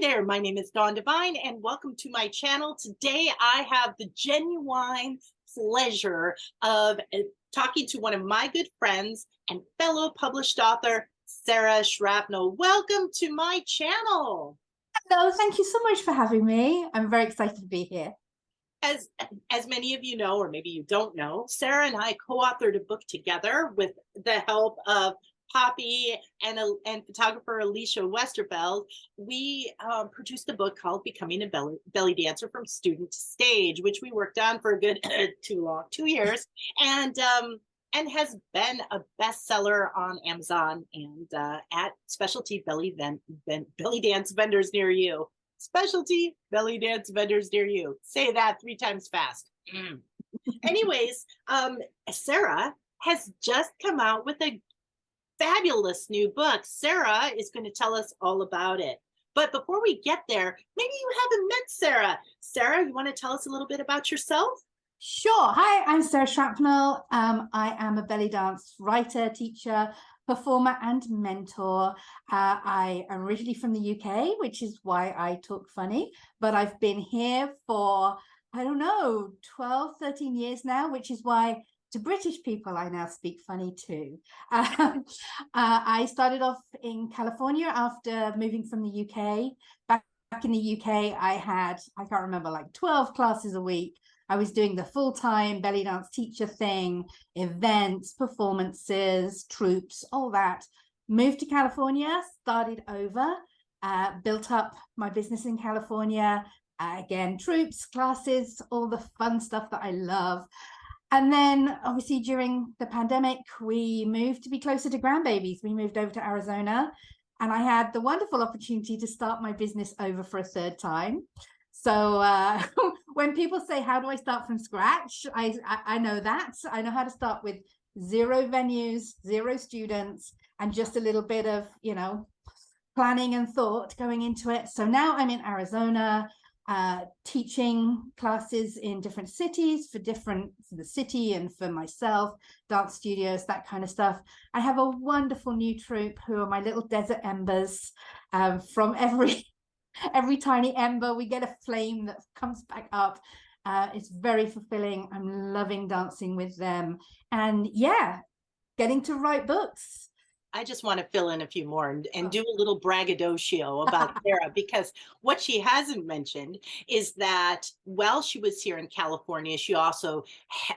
there, my name is Dawn Devine and welcome to my channel. Today I have the genuine pleasure of talking to one of my good friends and fellow published author, Sara Shrapnell. Welcome to my channel. Hello, thank you so much for having me. I'm very excited to be here. As many of you know, or maybe you don't know, Sara and I co-authored a book together with the help of Poppy and photographer Alicia Westerveld. We produced a book called Becoming a Belly Dancer from Student to Stage, which we worked on for a good 2 years, and has been a bestseller on Amazon and at specialty belly dance vendors near you. Specialty belly dance vendors near you. Say that 3 times fast. Anyways, Sara has just come out with a fabulous new book. Sara is going to tell us all about it. But before we get there, maybe you haven't met Sara. Sara, you want to tell us a little bit about yourself? Sure. Hi, I'm Sara Shrapnell. I am a belly dance writer, teacher, performer, and mentor. I am originally from the UK, which is why I talk funny, but I've been here for, I don't know, 12, 13 years now, which is why to British people, I now speak funny too. I started off in California after moving from the UK. Back in the UK, I can't remember, like 12 classes a week. I was doing the full-time belly dance teacher thing, events, performances, troops, all that. Moved to California, started over, built up my business in California. Again, troops, classes, all the fun stuff that I love. And then obviously during the pandemic, we moved to be closer to grandbabies. We moved over to Arizona and I had the wonderful opportunity to start my business over for a 3rd time. So when people say, how do I start from scratch? I know that. I know how to start with 0 venues, 0 students, and just a little bit of, planning and thought going into it. So now I'm in Arizona, teaching classes in different cities for the city and for myself, dance studios, that kind of stuff. I have a wonderful new troupe who are my little desert embers. From every tiny ember, we get a flame that comes back up. It's very fulfilling. I'm loving dancing with them. And yeah, getting to write books. I just want to fill in a few more and do a little braggadocio about Sara, because what she hasn't mentioned is that while she was here in California, she also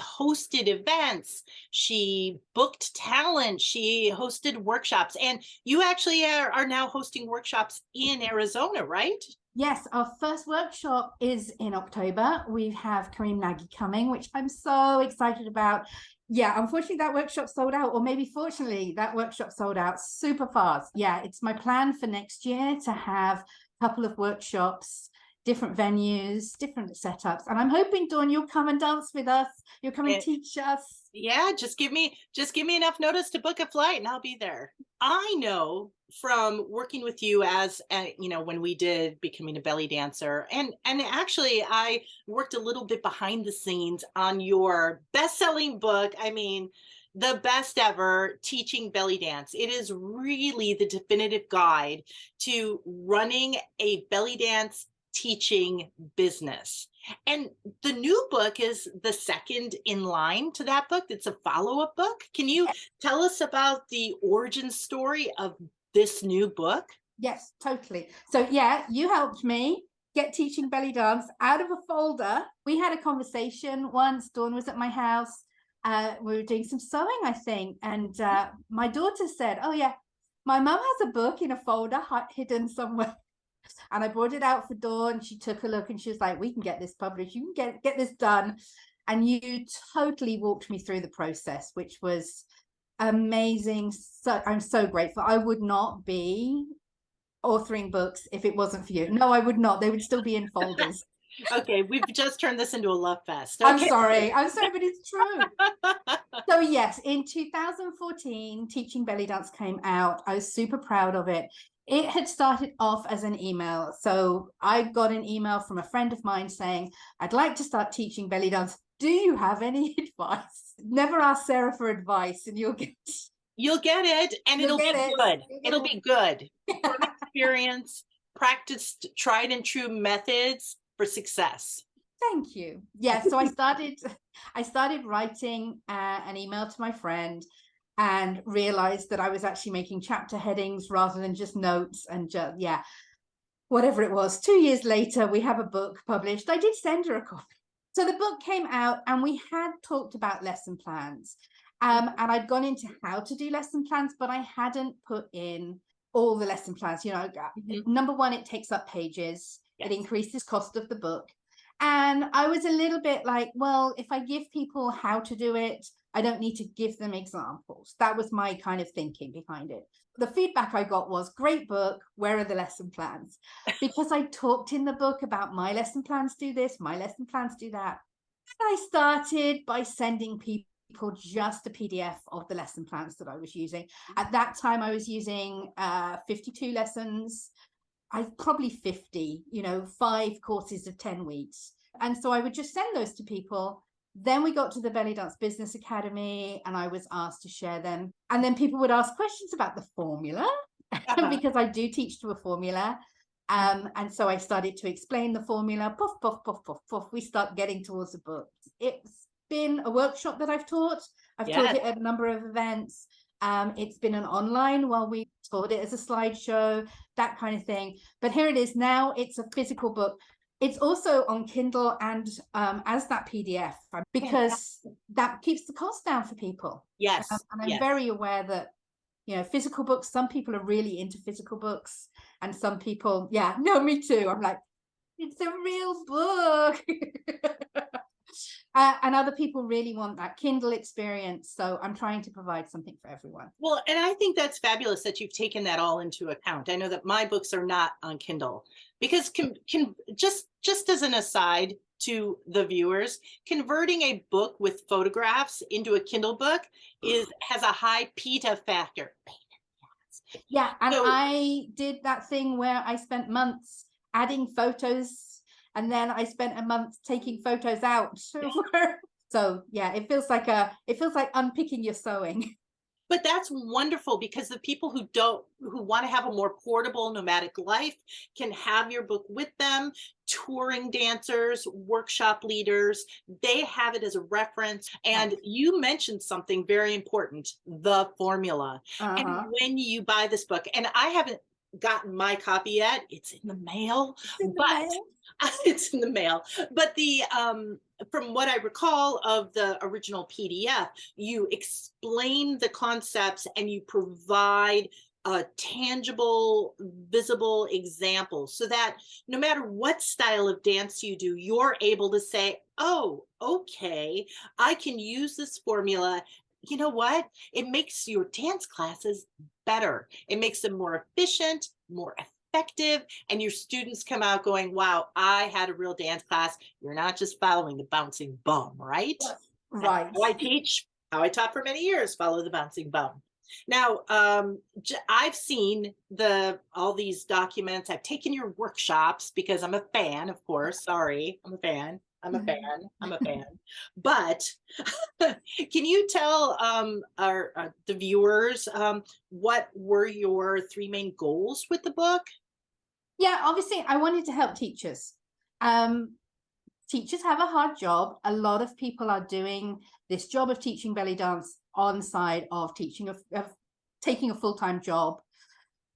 hosted events, she booked talent, she hosted workshops, and you actually are now hosting workshops in Arizona, right? Yes, our first workshop is in October. We have Kareem Nagy coming, which I'm so excited about. Yeah, unfortunately that workshop sold out, or maybe fortunately that workshop sold out super fast. Yeah, it's my plan for next year to have a couple of workshops, different venues, different setups. And I'm hoping, Dawn, you'll come and dance with us. You'll come and teach us. Yeah, just give me enough notice to book a flight and I'll be there. I know from working with you as when we did Becoming a Belly Dancer, and actually I worked a little bit behind the scenes on your best-selling book. I mean, the best ever, Teaching Belly Dance. It is really the definitive guide to running a belly dance teaching business. And the new book is the second in line to that book. It's a follow-up book. Can you tell us about the origin story of this new book? Yes, totally. So yeah, you helped me get Teaching Belly Dance out of a folder. We had a conversation once. Dawn was at my house. We were doing some sewing, I think. And my daughter said, oh yeah, my mum has a book in a folder hidden somewhere. And I brought it out for Dawn. She took a look and she was like, we can get this published. You can get this done. And you totally walked me through the process, which was amazing. So I'm so grateful. I would not be authoring books if it wasn't for you. No, I would not. They would still be in folders. Okay, we've just turned this into a love fest. Okay. I'm sorry, but it's true. So yes, in 2014, Teaching Belly Dance came out. I was super proud of it. It had started off as an email. So I got an email from a friend of mine saying, I'd like to start teaching belly dance. Do you have any advice? Never ask Sara for advice and you'll get it, and it'll be good. It'll be good. From experience, practiced tried and true methods for success. Thank you. Yeah, so I started writing an email to my friend and realized that I was actually making chapter headings rather than just notes and just, yeah, whatever it was. 2 years later, we have a book published. I did send her a copy. So the book came out and we had talked about lesson plans. And I'd gone into how to do lesson plans, but I hadn't put in all the lesson plans. You know, number one, it takes up pages. It increases cost of the book. And I was a little bit like, well, if I give people how to do it, I don't need to give them examples. That was my kind of thinking behind it. The feedback I got was, great book, where are the lesson plans? Because I talked in the book about my lesson plans do this, my lesson plans do that. And I started by sending people just a PDF of the lesson plans that I was using. At that time, I was using 52 lessons. I probably 50, 5 courses of 10 weeks. And so I would just send those to people. Then we got to the Belly Dance Business Academy and I was asked to share them. And then people would ask questions about the formula because I do teach to a formula. And so I started to explain the formula. Puff, puff, puff, puff, puff. We start getting towards the book. It's been a workshop that I've taught. I've taught it at a number of events. It's been an online while we taught it as a slideshow, that kind of thing. But here it is now. It's a physical book. It's also on Kindle and as that PDF because that keeps the cost down for people. Yes. And I'm very aware that, physical books, some people are really into physical books and some people, no, me too. I'm like, it's a real book. And other people really want that Kindle experience. So I'm trying to provide something for everyone. Well, and I think that's fabulous that you've taken that all into account. I know that my books are not on Kindle because can just as an aside to the viewers, converting a book with photographs into a Kindle book has a high PETA factor. Yeah, and so, I did that thing where I spent months adding photos and then I spent a month taking photos out. So yeah, it feels like unpicking your sewing. But that's wonderful because the people who want to have a more portable nomadic life can have your book with them. Touring dancers, workshop leaders, they have it as a reference. And you mentioned something very important, the formula. And when you buy this book, and I haven't gotten my copy yet, it's in the mail, it's in the mail. But the from what I recall of the original PDF, you explain the concepts and you provide tangible, visible examples so that no matter what style of dance you do, you're able to say, oh, okay, I can use this formula. You know what? It makes your dance classes better. It makes them more efficient, more effective, and your students come out going, wow, I had a real dance class. You're not just following the bouncing bum, right? Right. How I teach, how I taught for many years, follow the bouncing bum. Now, I've seen all these documents. I've taken your workshops because I'm a fan, of course. Sorry, I'm a fan. I'm a fan. But can you tell the viewers what were your 3 main goals with the book? Yeah, obviously, I wanted to help teachers. Teachers have a hard job. A lot of people are doing this job of teaching belly dance on side of teaching, of taking a full-time job,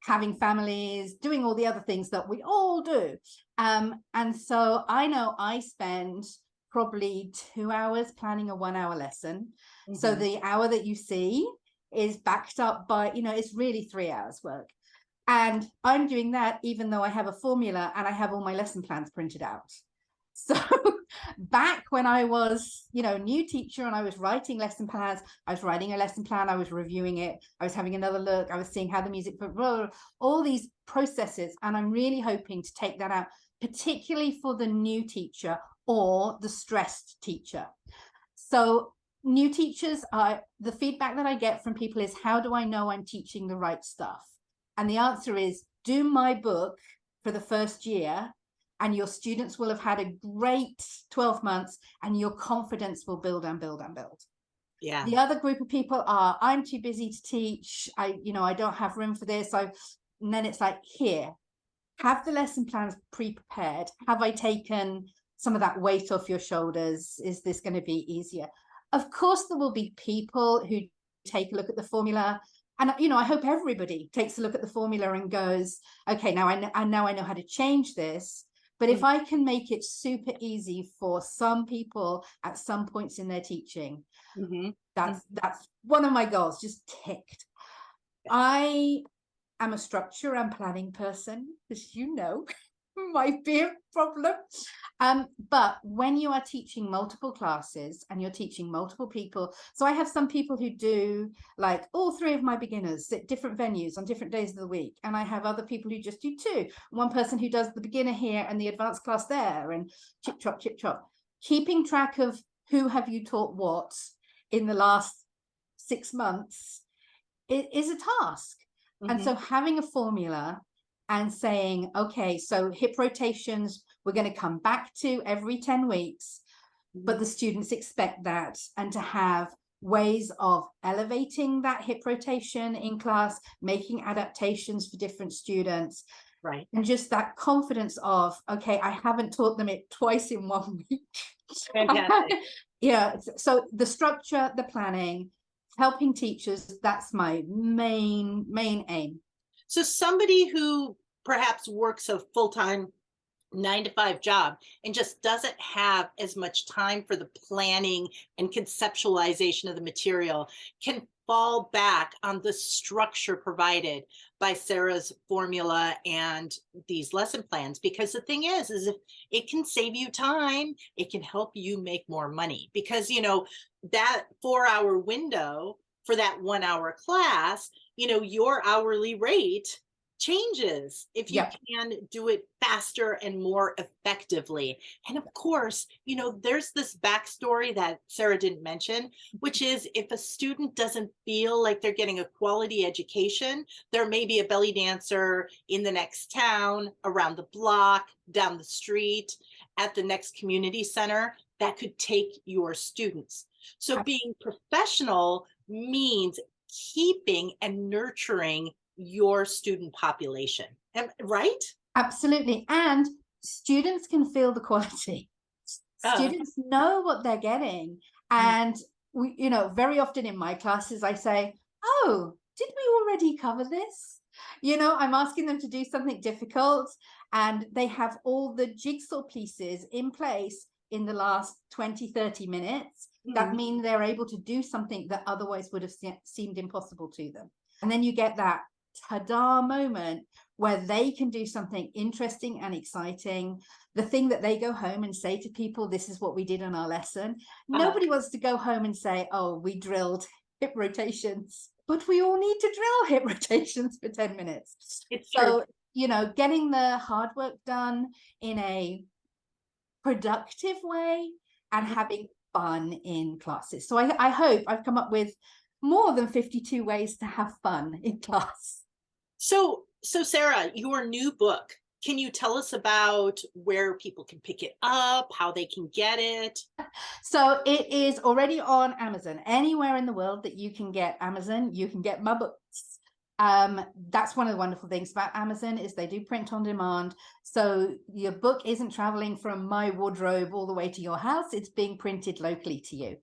having families, doing all the other things that we all do. And so I know I spend probably 2 hours planning a 1 hour lesson. So the hour that you see is backed up by, it's really 3 hours work. And I'm doing that even though I have a formula and I have all my lesson plans printed out. So back when I was, new teacher and I was writing lesson plans, I was writing a lesson plan, I was reviewing it, I was having another look, I was seeing how the music, all these processes. And I'm really hoping to take that out, particularly for the new teacher or the stressed teacher. So new teachers, the feedback that I get from people is, how do I know I'm teaching the right stuff? And the answer is, do my book for the first year and your students will have had a great 12 months and your confidence will build and build and build. Yeah. The other group of people are, I'm too busy to teach. I don't have room for this. And then it's like, here, have the lesson plans pre-prepared. Have I taken some of that weight off your shoulders? Is this going to be easier? Of course, there will be people who take a look at the formula. And, I hope everybody takes a look at the formula and goes, okay, now I know how to change this. But if I can make it super easy for some people at some points in their teaching, that's one of my goals, just ticked. I am a structure and planning person, as you know, might be a problem. But when you are teaching multiple classes and you're teaching multiple people, so I have some people who do like all three of my beginners at different venues on different days of the week. And I have other people who just do two. One person who does the beginner here and the advanced class there, and chip chop, chip chop. Keeping track of who have you taught what in the last 6 months is a task. And so having a formula and saying, okay, so hip rotations, we're going to come back to every 10 weeks, but the students expect that, and to have ways of elevating that hip rotation in class, making adaptations for different students. Right. And just that confidence of, okay, I haven't taught them it twice in 1 week. Fantastic. Yeah. So the structure, the planning, helping teachers, that's my main aim. So somebody who perhaps works a full-time 9-to-5 job and just doesn't have as much time for the planning and conceptualization of the material can fall back on the structure provided by Sara's formula and these lesson plans. Because the thing is if it can save you time, it can help you make more money, because, that 4-hour window for that 1-hour class, your hourly rate changes if you can do it faster and more effectively. And of course, there's this backstory that Sara didn't mention, which is if a student doesn't feel like they're getting a quality education, there may be a belly dancer in the next town, around the block, down the street, at the next community center that could take your students. So being professional means keeping and nurturing your student population, right? Absolutely. And students can feel the quality. Students know what they're getting. And we, very often in my classes, I say, oh, did we already cover this? I'm asking them to do something difficult, and they have all the jigsaw pieces in place in the last 20-30 minutes. That means they're able to do something that otherwise would have seemed impossible to them. And then you get that ta-da moment where they can do something interesting and exciting, the thing that they go home and say to people, this is what we did in our lesson. Nobody wants to go home and say, oh, we drilled hip rotations, but we all need to drill hip rotations for 10 minutes. So, getting the hard work done in a productive way and having fun in classes. So I hope I've come up with more than 52 ways to have fun in class. So Sara, your new book, can you tell us about where people can pick it up, how they can get it? So it is already on Amazon. Anywhere in the world that you can get Amazon, you can get my books. That's one of the wonderful things about Amazon is they do print on demand. So your book isn't traveling from my wardrobe all the way to your house. It's being printed locally to you.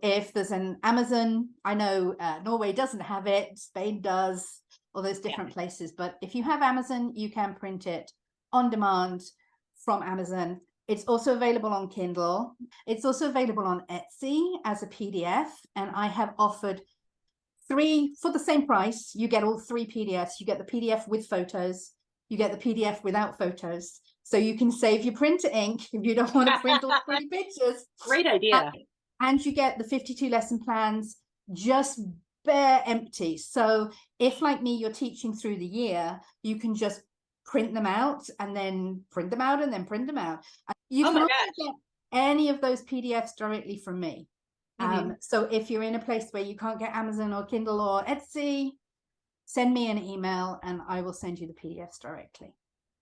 If there's an Amazon, I know Norway doesn't have it, Spain does, all those different places. But if you have Amazon, you can print it on demand from Amazon. It's also available on Kindle. It's also available on Etsy as a PDF. And I have offered 3 for the same price. You get all 3 PDFs. You get the PDF with photos. You get the PDF without photos. So you can save your printer ink if you don't want to print all 3 pictures. Great idea. And you get the 52 lesson plans just bare empty. So if, like me, you're teaching through the year, you can just print them out and then print them out and then print them out. You can also get any of those PDFs directly from me. So if you're in a place where you can't get Amazon or Kindle or Etsy, send me an email and I will send you the PDFs directly.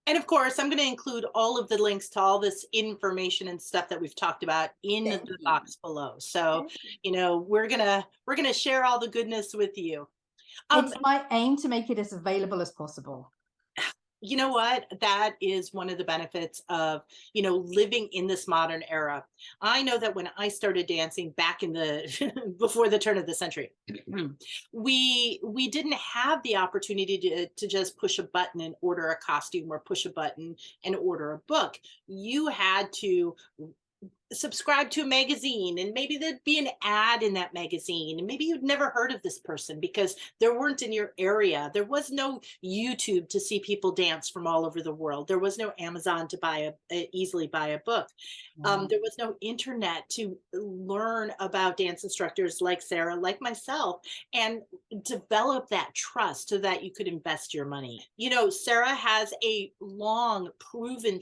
And of course, I'm going to include all of the links to all this information and stuff that we've talked about in the box below. So, we're gonna share all the goodness with you. It's my aim to make it as available as possible. You know what? That is one of the benefits of, living in this modern era. I know that when I started dancing back in the before the turn of the century, we didn't have the opportunity to just push a button and order a costume or push a button and order a book. You had to subscribe to a magazine, and maybe there'd be an ad in that magazine, and maybe you'd never heard of this person because there weren't in your area. There was no YouTube to see people dance from all over the world. There was no Amazon to easily buy a book. Mm. There was no internet to learn about dance instructors like Sara, like myself, and develop that trust so that you could invest your money. Sara has a long proven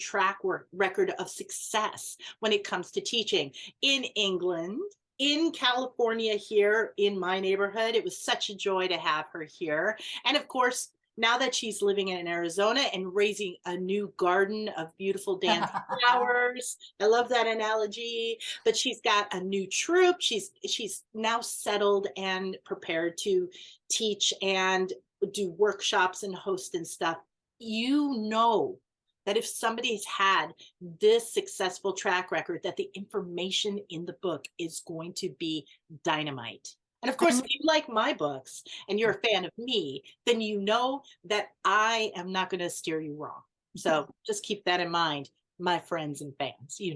record of success when it comes to teaching in England, in California, here in my neighborhood. It was such a joy to have her here. And of course, now that she's living in Arizona and raising a new garden of beautiful dance flowers. I love that analogy. But she's got a new troupe. She's now settled and prepared to teach and do workshops and host and stuff. That if somebody's had this successful track record, that the information in the book is going to be dynamite. And of course, if you like my books and you're a fan of me, then you know that I am not going to steer you wrong. So just keep that in mind, my friends and fans. If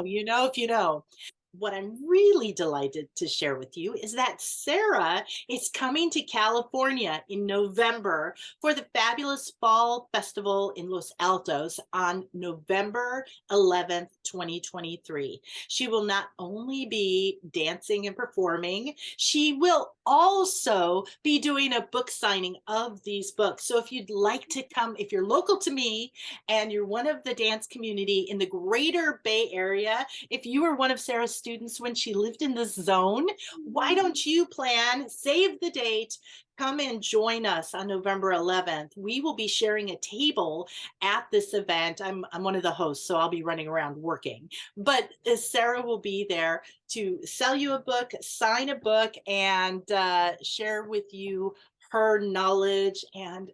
you know. What I'm really delighted to share with you is that Sara is coming to California in November for the fabulous Fall Festival in Los Altos on November 11th, 2023. She will not only be dancing and performing, she will also be doing a book signing of these books. So if you'd like to come, if you're local to me and you're one of the dance community in the greater Bay Area, if you were one of Sara's students when she lived in this zone, why don't you save the date, come and join us on November 11th. We will be sharing a table at this event. I'm one of the hosts, so I'll be running around working. But Sara will be there to sell you a book, sign a book, and share with you her knowledge and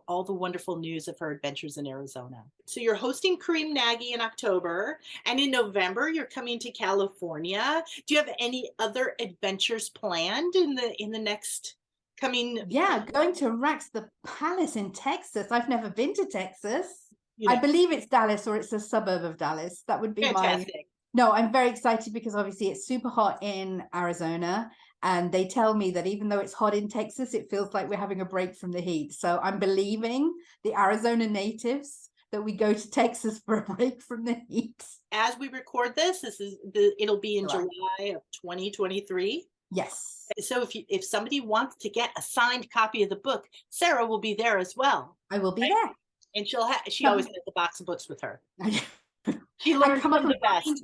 all the wonderful news of her adventures in Arizona. So you're hosting Kareem Nagy in October, and in November you're coming to California. Do you have any other adventures planned in the next coming? Yeah, going to Rax the Palace in Texas. I've never been to Texas. I believe it's Dallas, or it's a suburb of Dallas. That would be fantastic. No, I'm very excited because obviously it's super hot in Arizona. And they tell me that even though it's hot in Texas, it feels like we're having a break from the heat. So I'm believing the Arizona natives that we go to Texas for a break from the heat. As we record this it'll be in July of 2023. Yes. So if somebody wants to get a signed copy of the book, Sara will be there as well. I will be there. And she always has a box of books with her. She learns from the best.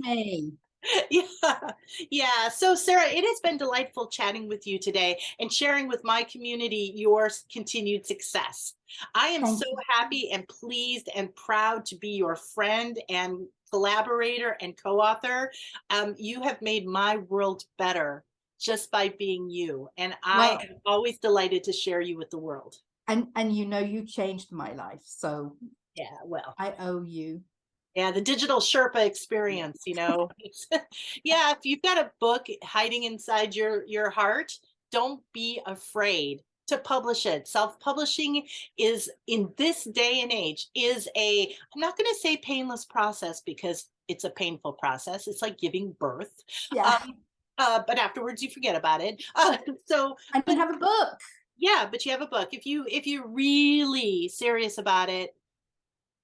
Yeah. So Sara, it has been delightful chatting with you today and sharing with my community your continued success. I am so happy and pleased and proud to be your friend and collaborator and co-author. You have made my world better just by being you. And I am always delighted to share you with the world. And you changed my life. So yeah, well, I owe you. Yeah, the digital Sherpa experience, yeah, if you've got a book hiding inside your heart, don't be afraid to publish it. Self-publishing is, in this day and age, I'm not going to say painless process because it's a painful process. It's like giving birth. Yeah. But afterwards you forget about it. So I don't have a book. Yeah, but you have a book. If you're really serious about it,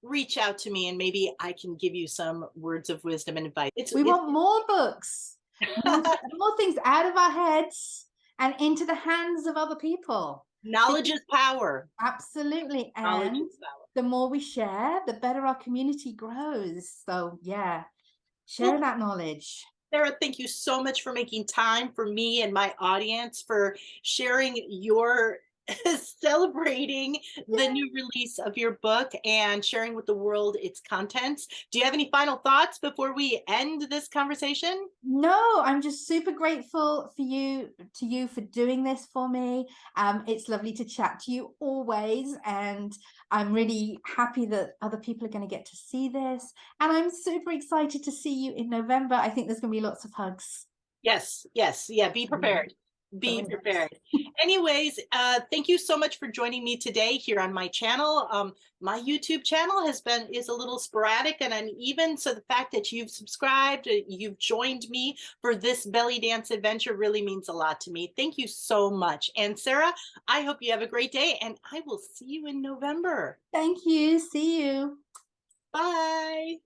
reach out to me and maybe I can give you some words of wisdom and advice. We want more books, more things out of our heads and into the hands of other people. Knowledge is power. Absolutely. And the more we share, the better our community grows. So yeah, share that knowledge. Sara, thank you so much for making time for me and my audience, for sharing your celebrating the Yeah. new release of your book and sharing with the world its contents. Do you have any final thoughts before we end this conversation? No, I'm just super grateful for you for doing this for me. It's lovely to chat to you always, and I'm really happy that other people are going to get to see this. And I'm super excited to see you in November. I think there's going to be lots of hugs. Yes, yes, yeah, be prepared. Be Very nice. prepared. Anyways, thank you so much for joining me today here on my channel. My YouTube channel is a little sporadic and uneven, so the fact that you've subscribed, you've joined me for this belly dance adventure really means a lot to me. Thank you so much. And Sarah, I hope you have a great day, and I will see you in November. Thank you. See you. Bye.